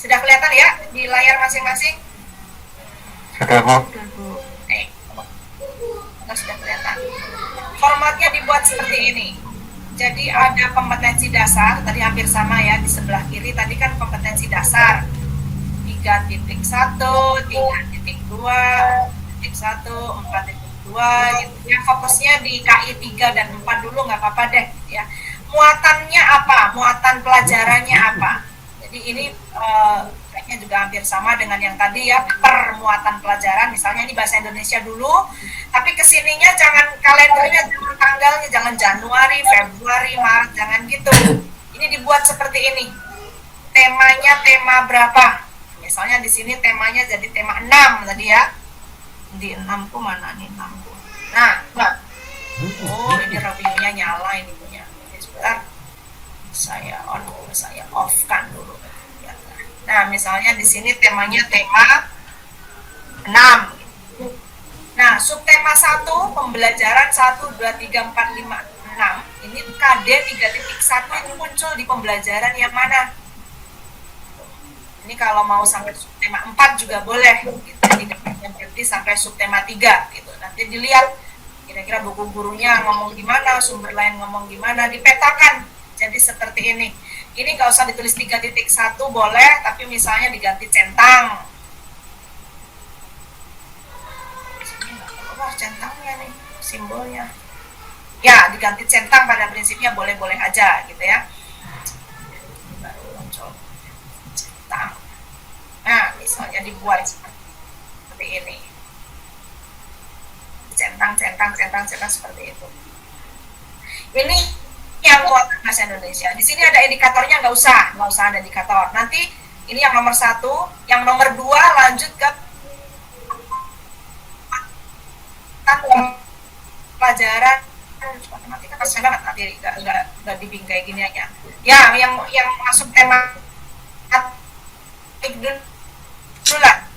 Sudah kelihatan ya di layar masing-masing? Sudah, Bu. Sudah kelihatan. Formatnya dibuat seperti ini. Jadi ada kompetensi dasar, tadi hampir sama ya di sebelah kiri. Tadi kan kompetensi dasar 3.1, 3.2, 4.1, 4.2 gitu. Yang fokusnya di KI 3 dan 4 dulu nggak apa-apa deh ya. Muatannya apa? Muatan pelajarannya apa? Jadi ini kayaknya juga hampir sama dengan yang tadi ya, permuatan pelajaran. Misalnya ini bahasa Indonesia dulu, tapi kesininya jangan kalendernya, jangan tanggalnya, jangan Januari, Februari, Maret, jangan gitu. Ini dibuat seperti ini. Temanya tema berapa? Misalnya di sini temanya jadi tema 6 tadi ya. Di 6 ku mana nih 6 ku? Nah, oh ini reviewnya nyala ini punya. Sebentar, saya on, saya off kan dulu. Nah, misalnya di sini temanya tema 6. Nah, subtema 1, pembelajaran 1, 2, 3, 4, 5, 6. Ini KD 3.1 ini muncul di pembelajaran yang mana? Ini kalau mau sampai subtema 4 juga boleh. Gitu. Jadi berhenti sampai subtema 3 gitu. Nanti dilihat kira-kira buku gurunya ngomong gimana, sumber lain ngomong gimana, dipetakan. Jadi seperti ini. Ini nggak usah ditulis 3.1 boleh, tapi misalnya diganti centang. Sini nggak keluar centangnya nih, simbolnya. Ya, diganti centang pada prinsipnya boleh-boleh aja gitu ya. Baru muncul centang. Nah, misalnya dibuat seperti ini. Centang seperti itu. Ini yang buat bahasa Indonesia. Di sini ada indikatornya, nggak usah ada indikator. Nanti ini yang nomor 1, yang nomor 2 lanjut ke pelajaran matematika pas banget nanti nggak dibingkai gini aja. Ya, yang masuk tema dulu lah.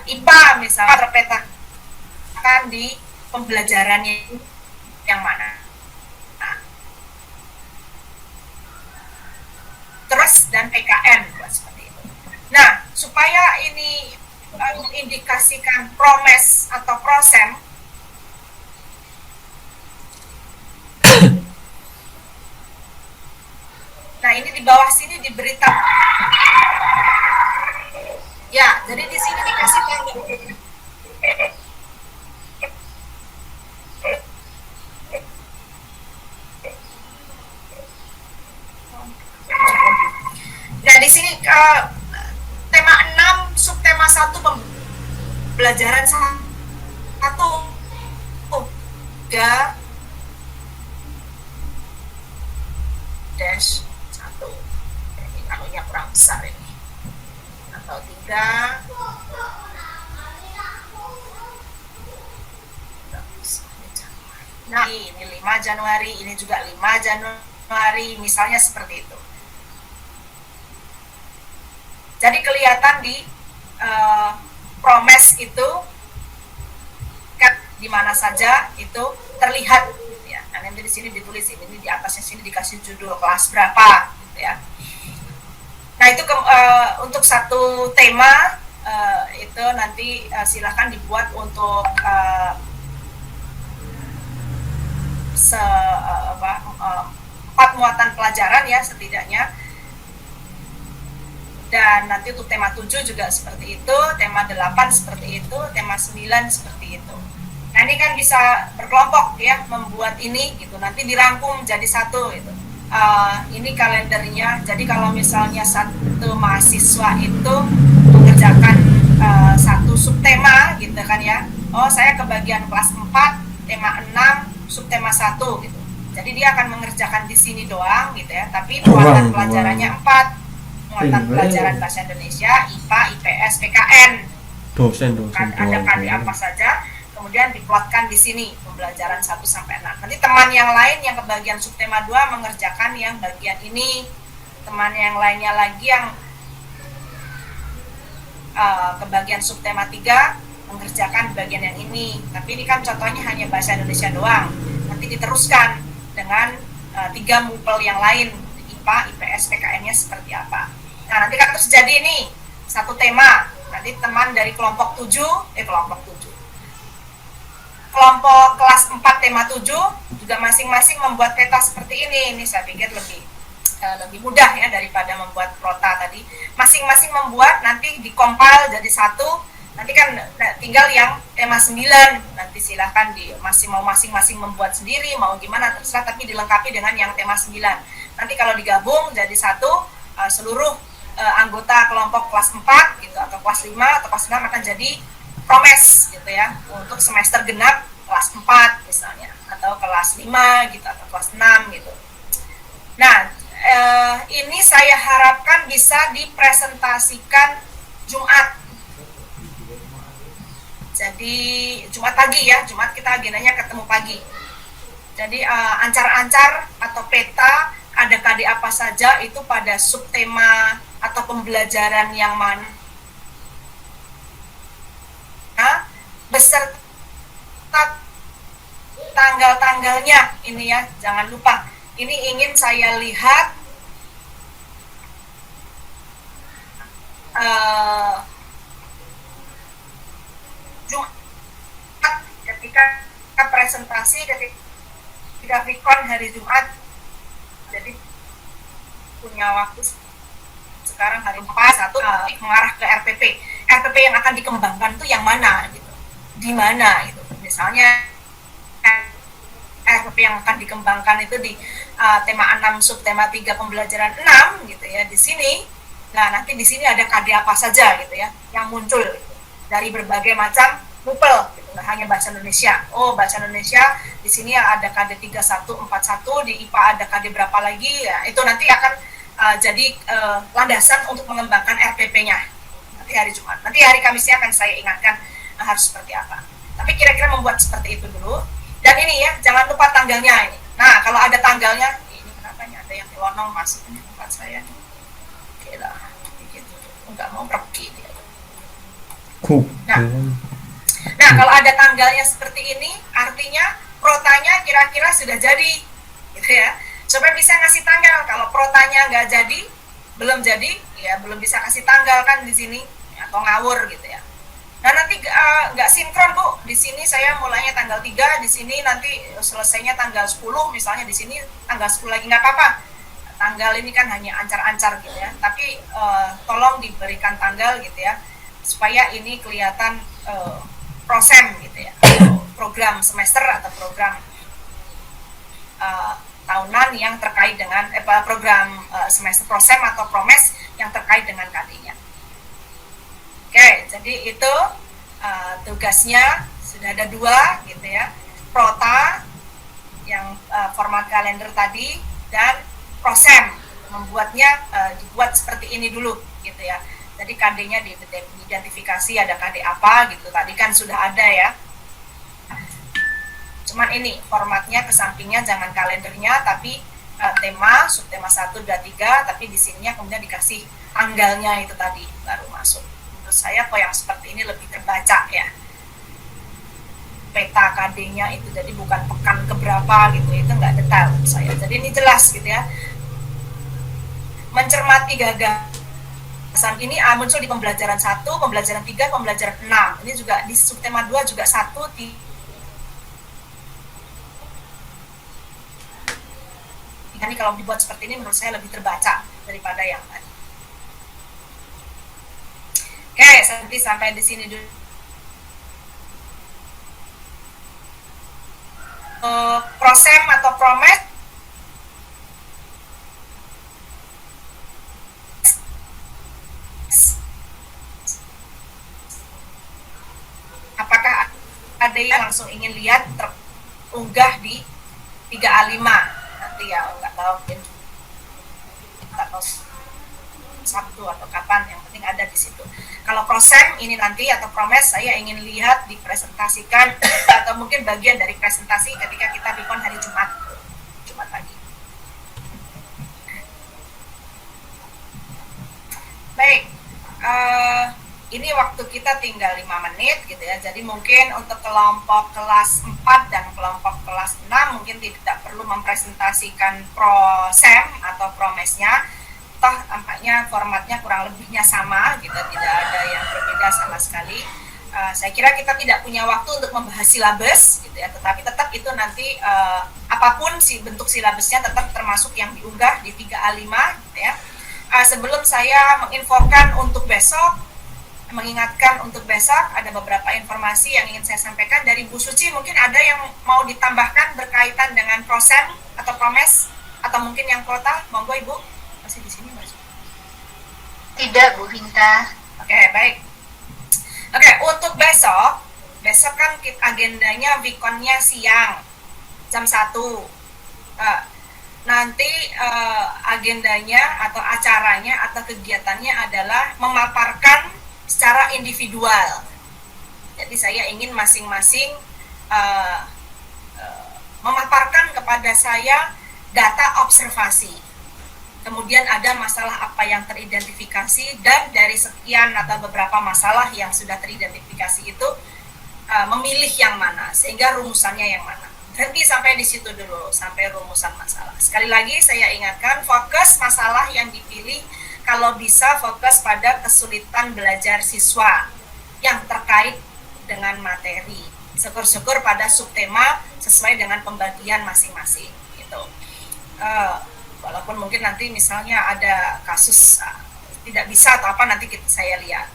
IPA misalnya terpetakan di pembelajarannya yang mana. Terus dan PKN buat seperti itu. Nah, supaya ini mengindikasikan promes atau prosem, nah ini di bawah sini diberitahu. Ya, jadi di sini dikasih tahu. Nah, di sini tema 6, subtema 1 pembelajaran 1 3 dash 1. Ini anunya kurang besar ini. Atau 3 Nah, ini 5 Januari, ini juga 5 Januari, misalnya seperti itu. Jadi kelihatan di promes itu kan di mana saja itu terlihat ya. Nah, nanti di sini ditulis ini di atasnya sini dikasih judul kelas berapa gitu ya. Nah, itu untuk satu tema itu nanti silakan dibuat untuk 4 muatan pelajaran ya setidaknya. Dan nanti untuk tema 7 juga seperti itu, tema 8 seperti itu, tema 9 seperti itu. Nah, ini kan bisa berkelompok ya, membuat ini gitu, nanti dirangkum jadi satu gitu. Ini kalendernya, jadi kalau misalnya satu mahasiswa itu mengerjakan satu subtema gitu kan ya, oh saya ke bagian kelas 4, tema 6, subtema 1 gitu. Jadi dia akan mengerjakan di sini doang gitu ya, tapi muatan pelajarannya 4. Muatan pelajaran bahasa Indonesia, IPA, IPS, PKN. Dosen ada KD apa saja, kemudian diplotkan di sini pembelajaran 1 sampai 6. Nanti teman yang lain yang ke bagian subtema 2 mengerjakan yang bagian ini. Teman yang lainnya lagi yang ke bagian subtema 3 mengerjakan bagian yang ini. Tapi ini kan contohnya hanya bahasa Indonesia doang. Nanti diteruskan dengan 3 mupel yang lain, IPA, IPS, PKN-nya seperti apa. Nah, nanti kan terus jadi nih satu tema. Nanti teman dari kelompok 7, kelompok kelas 4 tema 7 juga masing-masing membuat peta seperti ini. Ini saya pikir lebih mudah ya daripada membuat prota tadi. Masing-masing membuat, nanti dikompil jadi satu. Nanti kan tinggal yang tema 9, nanti silahkan masing-masing membuat sendiri, mau gimana terserah, tapi dilengkapi dengan yang tema 9. Nanti kalau digabung jadi satu, seluruh anggota kelompok kelas 4 gitu, atau kelas 5 atau kelas 6 akan jadi promes gitu ya, untuk semester genap kelas 4 misalnya, atau kelas 5 gitu, atau kelas 6 gitu. Nah, ini saya harapkan bisa dipresentasikan Jumat. Jadi Jumat pagi ya, Jumat kita agendanya ketemu pagi. Jadi ancar-ancar atau peta ada KD apa saja itu pada subtema atau pembelajaran yang mana, beserta tanggal-tanggalnya ini ya, jangan lupa. Ini ingin saya lihat Jumat ketika presentasi, ketika Vicon hari Jumat, jadi punya waktu sekarang hari 4 mengarah ke RPP yang akan dikembangkan itu yang mana gitu, di mana gitu. Misalnya RPP yang akan dikembangkan itu di tema 6 subtema 3 pembelajaran 6 gitu ya, di sini. Nah, nanti di sini ada KD apa saja gitu ya yang muncul gitu, dari berbagai macam MUPEL gitu, nggak hanya bahasa Indonesia. Oh, bahasa Indonesia di sini ada KD 3141, di IPA ada KD berapa lagi ya, itu nanti akan jadi landasan untuk mengembangkan RPP-nya nanti hari Jumat. Nanti hari Kamisnya akan saya ingatkan harus seperti apa. Tapi kira-kira membuat seperti itu dulu. Dan ini ya, jangan lupa tanggalnya ini. Nah, kalau ada tanggalnya, ini kenapa nih ada yang nyelonong masuk di tempat saya nih. Oke lah, gitu. Enggak mau pergi dia. Nah, kalau ada tanggalnya seperti ini, artinya protanya kira-kira sudah jadi, gitu ya. Supaya bisa ngasih tanggal. Kalau protanya nggak jadi, belum jadi, ya belum bisa kasih tanggal kan di sini, atau ngawur gitu ya. Nah, nanti nggak sinkron Bu. Di sini saya mulainya tanggal 3, di sini nanti selesainya tanggal 10, misalnya di sini tanggal 10 lagi, nggak apa-apa. Tanggal ini kan hanya ancar-ancar gitu ya. Tapi tolong diberikan tanggal gitu ya, supaya ini kelihatan prosem gitu ya, program semester atau program tahunan yang terkait dengan program semester prosem atau promes yang terkait dengan KD-nya. Oke, jadi itu tugasnya sudah ada 2 gitu ya, prota yang format kalender tadi, dan prosem membuatnya dibuat seperti ini dulu gitu ya. Jadi KD-nya diidentifikasi ada KD apa gitu, tadi kan sudah ada ya. Cuman ini formatnya ke sampingnya jangan kalendernya, tapi tema, subtema 1, 2, 3, tapi di sininya kemudian dikasih tanggalnya itu tadi baru masuk. Menurut saya kok yang seperti ini lebih terbaca ya. Peta KD-nya itu jadi bukan pekan keberapa gitu, itu nggak detail menurut saya. Jadi ini jelas gitu ya. Mencermati gagasan ini muncul di pembelajaran 1, pembelajaran 3, pembelajaran 6. Ini juga di subtema 2 juga 1, ini kalau dibuat seperti ini menurut saya lebih terbaca daripada yang tadi. Oke, nanti sampai di sini dulu. Prosem atau promes apakah ada yang langsung ingin lihat terunggah di 3A5 nanti ya, nggak tahu Sabtu atau kapan, yang penting ada di situ. Kalau prosem ini nanti atau promes saya ingin lihat dipresentasikan atau mungkin bagian dari presentasi ketika kita Vicon hari Jumat pagi. Baik, ini waktu kita tinggal 5 menit gitu ya. Jadi mungkin untuk kelompok kelas 4 dan kelompok kelas 6 mungkin tidak perlu mempresentasikan prosem atau promesnya. Toh Pokoknya formatnya kurang lebihnya sama gitu, tidak ada yang berbeda sama sekali. Saya kira kita tidak punya waktu untuk membahas silabus gitu ya, tetapi tetap itu nanti apapun bentuk silabusnya tetap termasuk yang diunggah di 3A5 gitu ya. Sebelum saya menginfokan untuk besok, mengingatkan untuk besok, ada beberapa informasi yang ingin saya sampaikan dari Bu Suci. Mungkin ada yang mau ditambahkan berkaitan dengan prosem atau promes, atau mungkin yang kota. Monggo Ibu, masih di sini Mbak? Tidak, Bu Vinta. Oke, baik. Oke, untuk besok kan agendanya Vkonnya siang jam 1. Nanti agendanya atau acaranya atau kegiatannya adalah memaparkan secara individual. Jadi saya ingin masing-masing memaparkan kepada saya data observasi. Kemudian ada masalah apa yang teridentifikasi, dan dari sekian atau beberapa masalah yang sudah teridentifikasi itu memilih yang mana, sehingga rumusannya yang mana. Berhenti sampai di situ dulu, sampai rumusan masalah. Sekali lagi saya ingatkan, fokus masalah yang dipilih kalau bisa fokus pada kesulitan belajar siswa yang terkait dengan materi. Syukur-syukur pada subtema sesuai dengan pembagian masing-masing gitu. Walaupun mungkin nanti misalnya ada kasus tidak bisa atau apa, nanti saya lihat.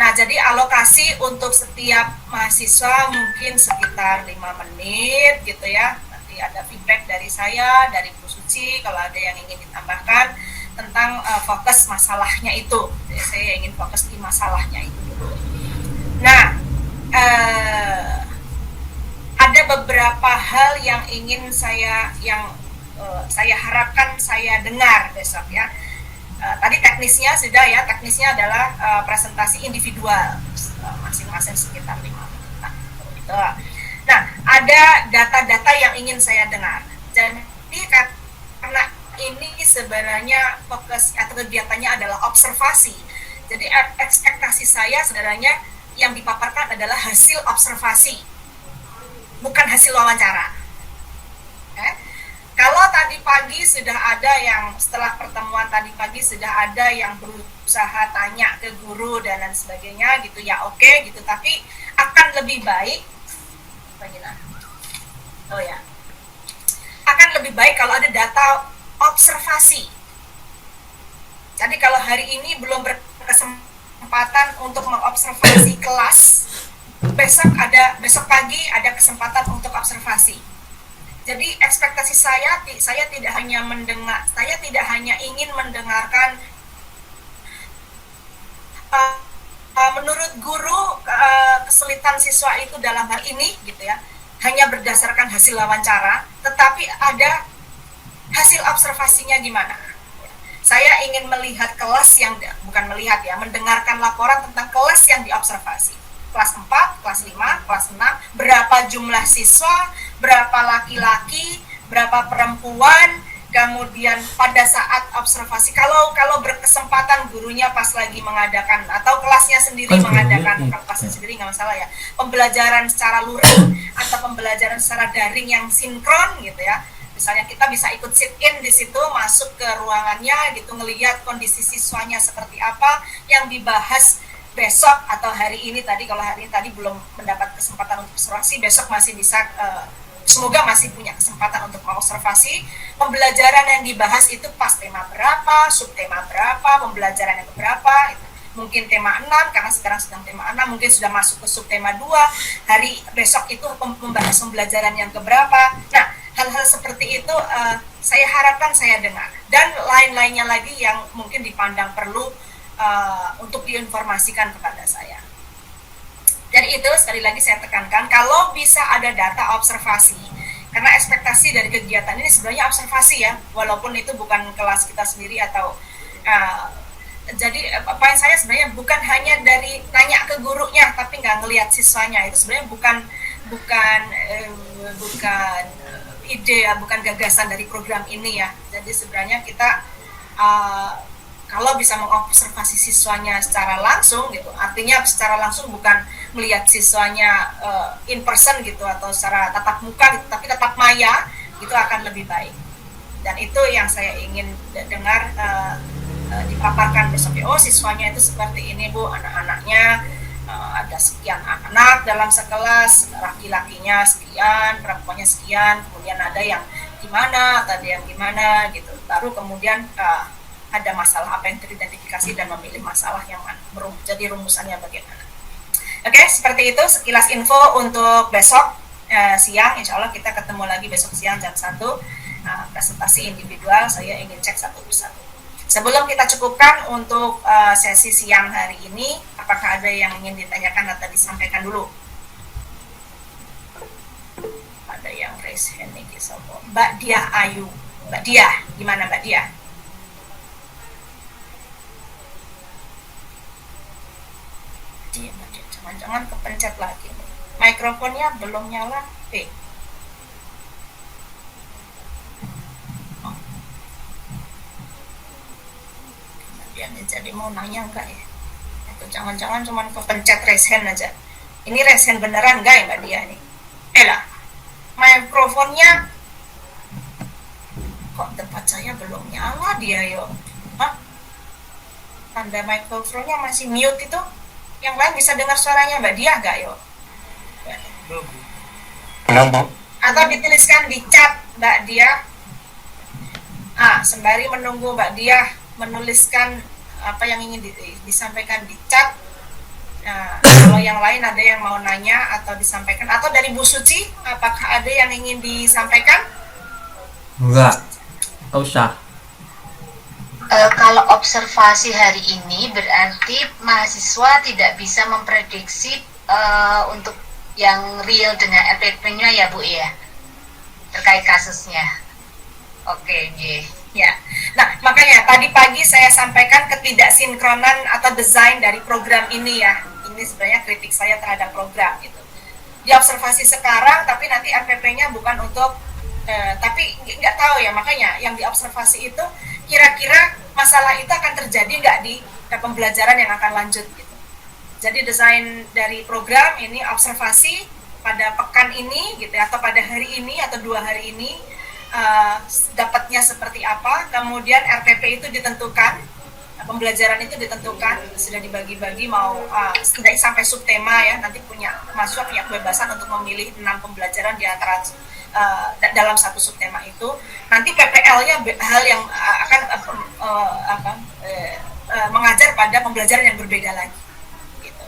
Nah, jadi alokasi untuk setiap mahasiswa mungkin sekitar 5 menit gitu ya. Nanti ada feedback dari saya, dari Bu Suci kalau ada yang ingin ditambahkan tentang fokus masalahnya itu. Jadi saya ingin fokus di masalahnya itu dulu. Nah, ada beberapa hal yang ingin saya harapkan saya dengar besok ya. Tadi teknisnya sudah ya, teknisnya adalah presentasi individual masing-masing sekitar 5 menit. Nah, ada data-data yang ingin saya dengar. Jadi karena ini sebenarnya fokus atau kegiatannya adalah observasi. Jadi ekspektasi saya sebenarnya yang dipaparkan adalah hasil observasi, bukan hasil wawancara. Kalau tadi pagi sudah ada yang, setelah pertemuan tadi pagi sudah ada yang berusaha tanya ke guru dan lain sebagainya gitu ya, oke gitu, tapi akan lebih baik akan lebih baik kalau ada data observasi. Jadi kalau hari ini belum berkesempatan untuk mengobservasi kelas, besok pagi ada kesempatan untuk observasi. Jadi ekspektasi saya tidak hanya ingin mendengarkan menurut guru kesulitan siswa itu dalam hal ini gitu ya, hanya berdasarkan hasil wawancara, tetapi ada hasil observasinya gimana. Saya ingin melihat kelas yang, bukan melihat ya, mendengarkan laporan tentang kelas yang diobservasi. Kelas 4, kelas 5, kelas 6, berapa jumlah siswa, berapa laki-laki, berapa perempuan, kemudian pada saat observasi, kalau berkesempatan gurunya pas lagi mengadakan, atau kelasnya sendiri mengadakan, kelasnya sendiri nggak masalah ya, pembelajaran secara luring atau pembelajaran secara daring yang sinkron gitu ya. Misalnya kita bisa ikut sit in di situ, masuk ke ruangannya gitu, ngelihat kondisi siswanya seperti apa yang dibahas besok atau hari ini. Tadi kalau hari ini tadi belum mendapat kesempatan untuk observasi, besok masih bisa, semoga masih punya kesempatan untuk mengobservasi pembelajaran yang dibahas itu pas tema berapa, subtema berapa, pembelajaran yang berapa. Mungkin tema 6 karena sekarang sedang tema 6, mungkin sudah masuk ke subtema 2, hari besok itu membahas pembelajaran yang keberapa. Nah, hal-hal seperti itu saya harapkan saya dengar, dan lain-lainnya lagi yang mungkin dipandang perlu untuk diinformasikan kepada saya. Jadi itu sekali lagi saya tekankan, kalau bisa ada data observasi, karena ekspektasi dari kegiatan ini sebenarnya observasi ya, walaupun itu bukan kelas kita sendiri atau jadi poin saya sebenarnya bukan hanya dari nanya ke gurunya tapi nggak ngelihat siswanya. Itu sebenarnya bukan ide ya, bukan gagasan dari program ini ya. Jadi sebenarnya kita kalau bisa mengobservasi siswanya secara langsung gitu, artinya secara langsung bukan melihat siswanya in person gitu atau secara tatap muka gitu, tapi tatap maya, itu akan lebih baik. Dan itu yang saya ingin dengar dipaparkan besok, oh siswanya itu seperti ini Bu, anak-anaknya ada sekian anak dalam sekelas, laki-lakinya sekian, perempuannya sekian, kemudian ada yang gimana, ada yang gimana gitu. Baru kemudian ada masalah apa yang teridentifikasi dan memilih masalah yang jadi rumusannya bagaimana. Oke, seperti itu sekilas info untuk besok siang. Insya Allah kita ketemu lagi besok siang jam 1, presentasi individual. Saya ingin cek satu persatu. Sebelum kita cukupkan untuk sesi siang hari ini, apakah ada yang ingin ditanyakan atau disampaikan dulu? Ada yang raise hand nih, Mbak Diah Ayu. Mbak Diah, gimana Mbak Diah? Jangan kepencet lagi. Mikrofonnya belum nyala. Jadi mau nanya enggak ya? Atau jangan-jangan cuma kepencet raise hand aja. Ini raise hand beneran enggak ya Mbak Dia nih? Lah, mikrofonnya kok tempat saya belum nyala dia yo? Hah? Tanda mikrofonnya masih mute itu? Yang lain bisa dengar suaranya Mbak Dia enggak yo? Belum, Bu. Atau dituliskan di chat Mbak Dia. Sembari menunggu Mbak Dia menuliskan apa yang ingin disampaikan di chat. Kalau yang lain ada yang mau nanya atau disampaikan, atau dari Bu Suci, apakah ada yang ingin disampaikan? Enggak usah. Kalau observasi hari ini berarti mahasiswa tidak bisa memprediksi untuk yang real dengan RPP-nya ya Bu ya, terkait kasusnya. Oke, ya. Nah, makanya tadi pagi saya sampaikan ketidaksinkronan atau desain dari program ini ya. Ini sebenarnya kritik saya terhadap program gitu. Diobservasi sekarang, tapi nanti RPP-nya bukan untuk, tapi nggak tahu ya. Makanya yang diobservasi itu kira-kira masalah itu akan terjadi nggak di pembelajaran yang akan lanjut gitu. Jadi desain dari program ini observasi pada pekan ini gitu ya, atau pada hari ini atau 2 hari ini. Dapatnya seperti apa, kemudian RPP itu ditentukan, pembelajaran itu ditentukan, sudah dibagi-bagi mau setidaknya sampai subtema ya, nanti mahasiswa punya kebebasan untuk memilih 6 pembelajaran di antara dalam satu subtema itu. Nanti PPL-nya hal yang akan mengajar pada pembelajaran yang berbeda lagi gitu.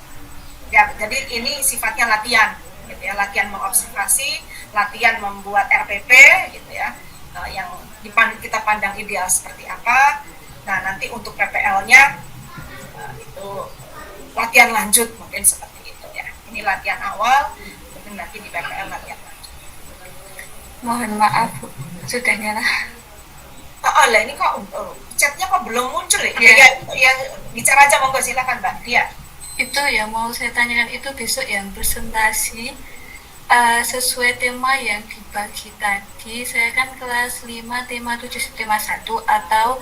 Ya, jadi ini sifatnya latihan gitu ya, latihan mengobservasi, latihan membuat RPP gitu ya, yang kita pandang ideal seperti apa. Nah, nanti untuk PPL-nya itu latihan lanjut mungkin seperti itu ya. Ini latihan awal, mungkin nanti di PPL latihan lanjut. Mohon maaf Bu, sudah nyala. Lah ini kok chatnya kok belum muncul ya? Ya, bicara aja monggo, silakan Mbak Dia. Itu yang mau saya tanyakan itu besok yang presentasi sesuai tema yang dibagi tadi. Saya kan kelas 5 tema 7 tema 1, atau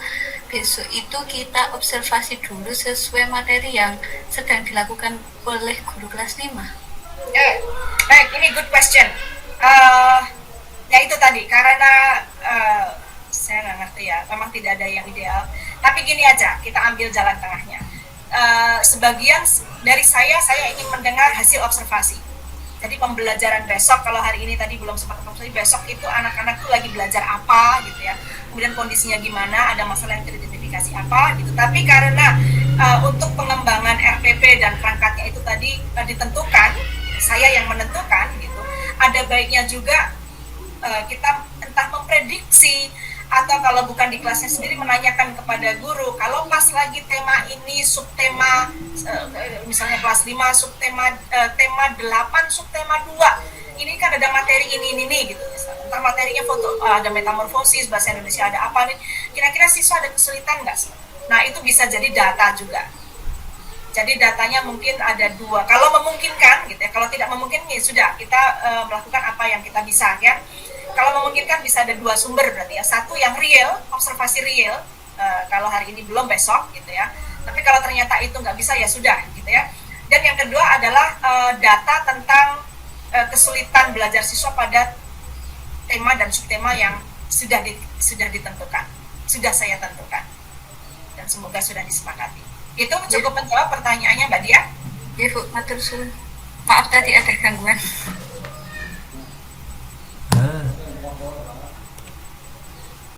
besok itu kita observasi dulu sesuai materi yang sedang dilakukan oleh guru kelas 5. Baik, ini good question. Ya itu tadi, karena saya nggak ngerti ya, memang tidak ada yang ideal. Tapi gini aja, kita ambil jalan tengahnya. Sebagian dari saya ingin mendengar hasil observasi. Jadi pembelajaran besok, kalau hari ini tadi belum sempat observasi, besok itu anak-anak tuh lagi belajar apa gitu ya. Kemudian kondisinya gimana, ada masalah yang teridentifikasi apa gitu. Tapi karena untuk pengembangan RPP dan perangkatnya itu tadi ditentukan, saya yang menentukan gitu. Ada baiknya juga kita entah memprediksi, atau kalau bukan di kelasnya sendiri menanyakan kepada guru, kalau pas lagi tema ini subtema misalnya kelas 5 subtema tema 8 subtema 2, ini kan ada materi ini gitu, entah materinya foto, ada metamorfosis, bahasa Indonesia ada apa nih, kira-kira siswa ada kesulitan nggak? Nah itu bisa jadi data juga. Jadi datanya mungkin ada 2, kalau memungkinkan gitu ya. Kalau tidak memungkinkan ya sudah, kita melakukan apa yang kita bisa ya. Kalau memungkinkan bisa ada 2 sumber berarti ya. Satu yang real, observasi real, kalau hari ini belum, besok gitu ya. Tapi kalau ternyata itu nggak bisa ya sudah gitu ya. Dan yang kedua adalah data tentang kesulitan belajar siswa pada tema dan subtema yang sudah ditentukan, sudah saya tentukan. Dan semoga sudah disepakati. Itu cukup menjawab pertanyaannya Mbak Dia. Ya Bu, matur suwun. Maaf tadi ada gangguan.